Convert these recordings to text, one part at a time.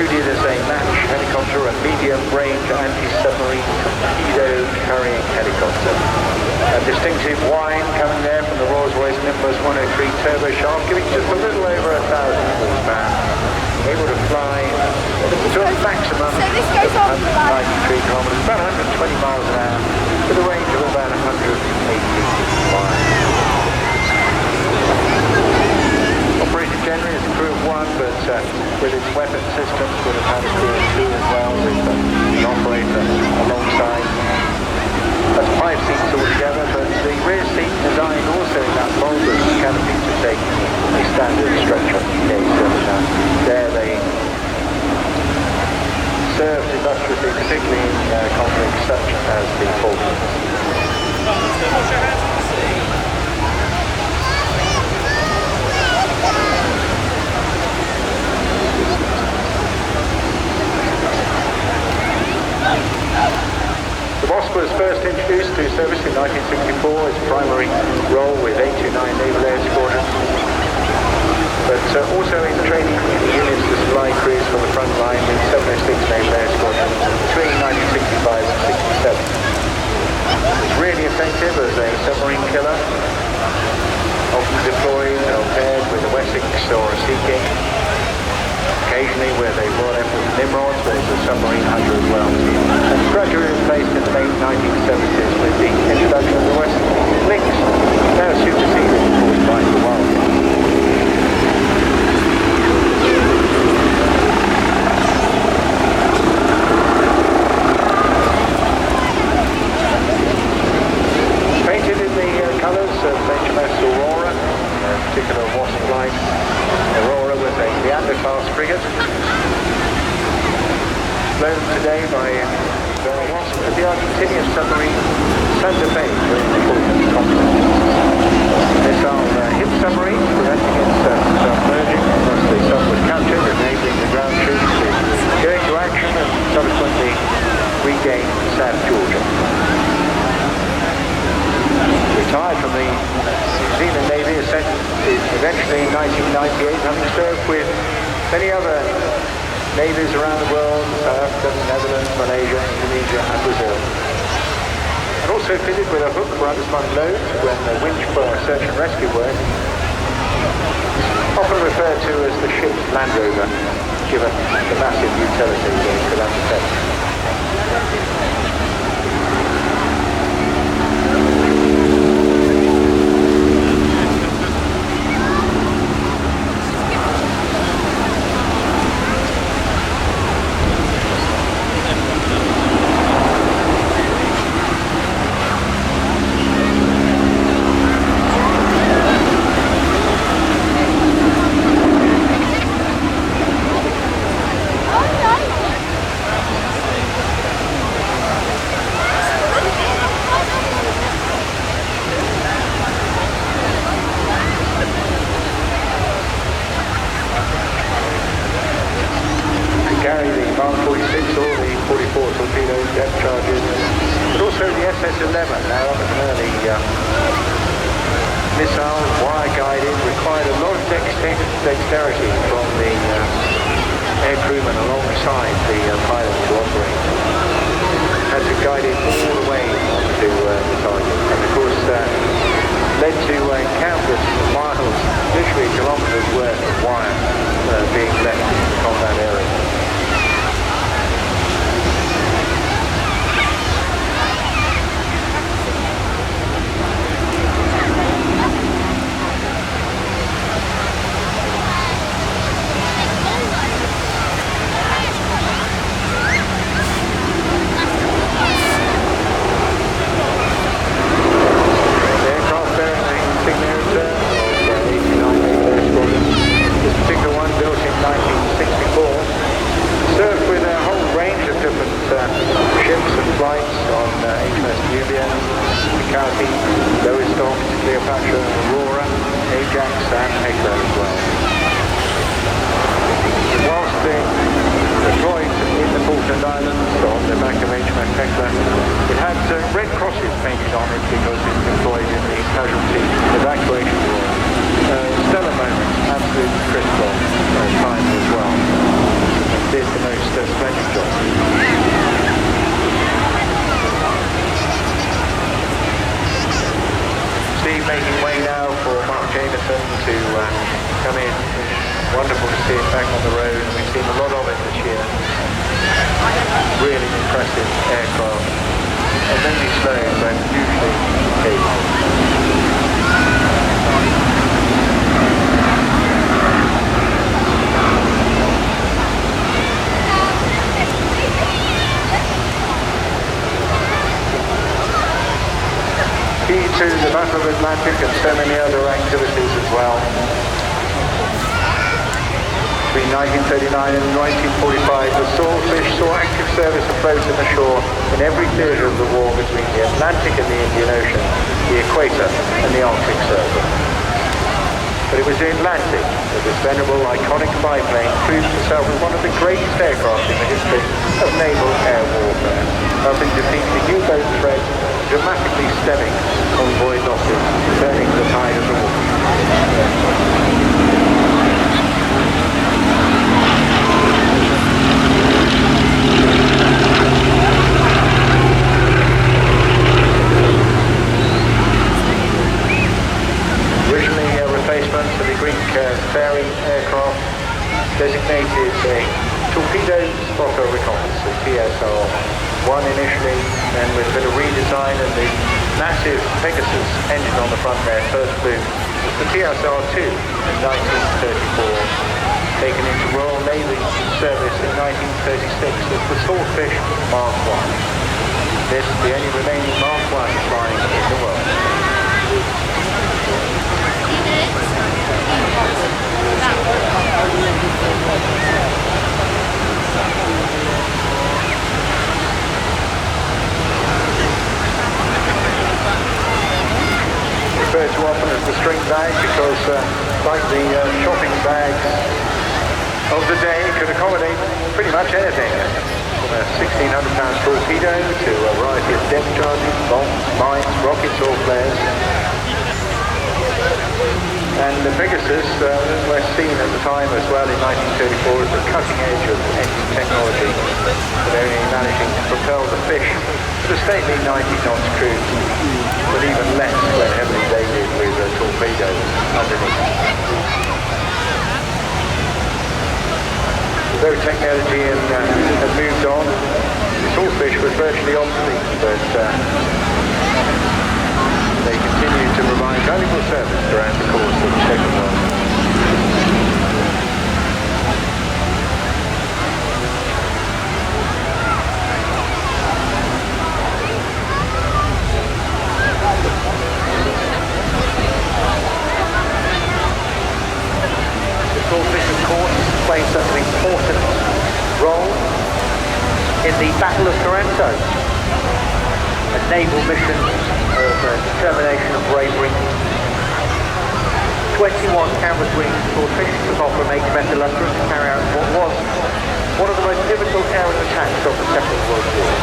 Noted as a match helicopter and medium-range anti-submarine torpedo carrying helicopter. A distinctive whine coming there from the Rolls-Royce Nimbus 103 turbo shaft, giving just a little over 1,000 horsepower. Able to fly to a maximum of 193 kilometers, about 120 miles an hour, with a range of about 180 miles. Operated generally as a crew of one, but with its weapon systems would have had a crew of two as well, with an operator alongside. That's 5 seats altogether, but the rear seat designed also in that bulbous canopy to take a standard structure. Okay, so there they served industriously, particularly in conflicts such as the Falklands. The Wasp was first introduced to service in 1964 as primary role with 829 Naval Air Squadron, but also in training units to supply crews from the front line with 706 Naval Air Squadron between 1965 and 67. It was really effective as a submarine killer, often deployed or paired with a Wessex or a Sea King. Occasionally with a Royal Air Force Nimrod, but it's a submarine hunter as well. And gradually replaced in the late 1970s with the introduction of the Westland Lynx, now superseded, of course, by the Wildcat. Painted in the colours of HMS Aurora, a particular Wasp flight. Aurora was a Leander-class frigate, flown today by the Wasp at the Argentinian submarine Santa Fe during the Falklands conflict. Missile hit submarine, preventing it submerging once the sub was captured, enabling the ground troops to go into action and subsequently regain South Georgia. Retired from the New Zealand Navy, eventually in 1998, having served with many other navies around the world, South Africa, Netherlands, Malaysia, Indonesia and Brazil. And also fitted with a hook for underspun loads when the winch for search and rescue work, often referred to as the ship's Land Rover, given the massive utility that it could undertake. Carry the Mark 46 or the 44 torpedo depth charges, but also the SS-11, now an early missile, wire guided, required a lot of dexterity from the air crewman alongside the pilot to operate. Had to guide it all the way onto the target, and of course led to countless miles, literally kilometers worth of wire being left in the combat area. Ships and flights on HMS Nubian, Mikaki, Lowestoft, Cleopatra, Aurora, Ajax and Hecla as well. Whilst being deployed in the Falkland Islands on the back of HMS Hecla, it had red crosses painted on it because it's deployed in the casualty evacuation war. Stellar moment, absolutely critical time as well. Did see it back on the road, and we've seen a lot of it this year. Really impressive aircraft. And maybe slow, but usually capable. Key to the Battle of Atlantic and so many other activities as well. Between 1939 and 1945, the Swordfish saw active service afloat in the shore in every theatre of the war between the Atlantic and the Indian Ocean, the Equator and the Arctic Circle. But it was the Atlantic that this venerable, iconic biplane proved itself as one of the greatest aircraft in the history of naval air warfare, helping defeat the U-boat threat, dramatically stemming convoy losses, turning the tide of the war. Originally a replacement for the Greek Fairey aircraft, designated a torpedo spotter reconnaissance, TSR-1 initially, then with a bit of redesign and the massive Pegasus engine on the front there first flew was the TSR-2 in 1934, taken into Royal Navy service in 1936 as the Swordfish Mark I. This the only remaining Mark I flying in the world. Referred to often as the string bag because, like the shopping bags of the day, could accommodate pretty much anything, from a 1,600-pound torpedo to a variety of depth charges, bombs, mines, rockets or flares. And the Pegasus were seen at the time as well in 1934 as the cutting edge of engine technology, but only managing to propel the fish to a stately 90 knots cruise, but even less when heavily loaded with a torpedo underneath. Though technology had moved on, the Swordfish was virtually obsolete, but they continued to provide valuable service throughout the course of the Second World War. The Swordfish, of course, played such an important role in the Battle of Taranto, a naval mission of determination and bravery. 21 canvas-winged Swordfish took off from HMS Illustrious to carry out what was one of the most pivotal aerial attacks of the Second World War,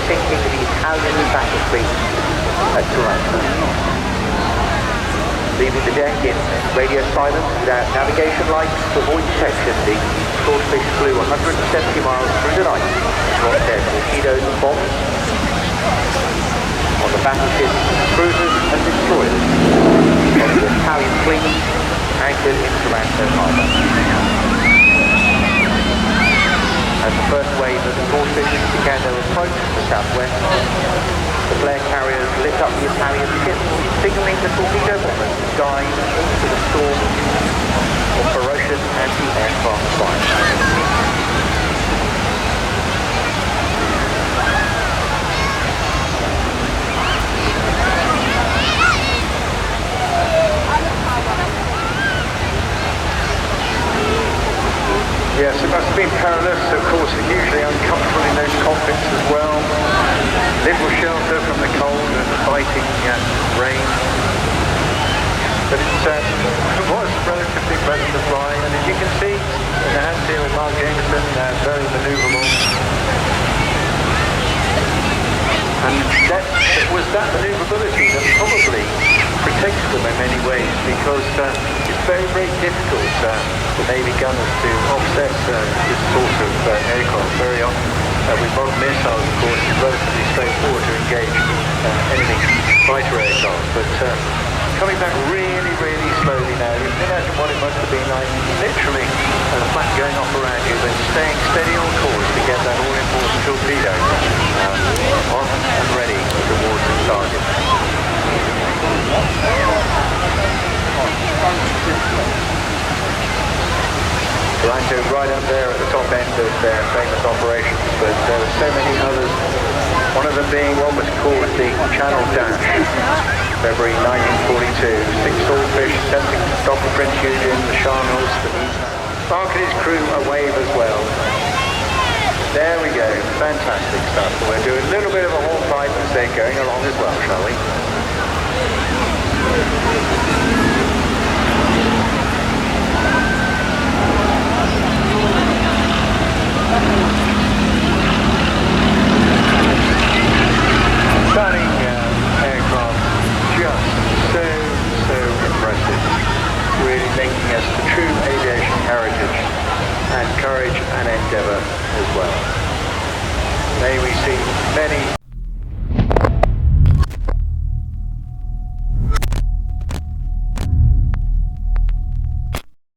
sinking the Italian battle fleet at Taranto. Leaving the deck in radio silence without navigation lights to avoid detection, the Swordfish flew 170 miles through the night, dropped their torpedoes and bombs on the battleships, cruisers and destroyers of the Italian fleet anchored in Taranto harbour. As the first wave of the Swordfish began their approach to the southwest, the flare carriers lit up the Italian ships, signalling the torpedo bombers to dive into the storm of ferocious anti-aircraft fire. Yes, it must have been perilous, of course, hugely uncomfortable in those cockpits as well. Little shelter from the cold and the biting rain. But it was relatively pleasant to fly, and as you can see, in the handsail of Mark Jameson, very manoeuvrable. And it was that manoeuvrability that probably protects them in many ways, because it's very, very difficult for Navy gunners to offset this sort of aircraft. Very often with modern missiles, of course, it's relatively straightforward to engage enemy fighter aircraft, but coming back really, really slowly now. You can imagine what it must have been like, literally flat staying steady on course to get that all-important torpedo on and ready towards its target. Blanco right up there at the top end of their famous operations, but there were so many others, one of them being what was called the Channel Dash, February 1942. 6 swordfish attempting to stop the Prince Eugene, the Charnels, Mark and his crew a wave as well. There we go, fantastic stuff. We'll do a little bit of a horn pipe as they're going along as well, shall we? Stunning aircraft, just so impressive, really linking us to true aviation heritage and courage and endeavour as well. May we see many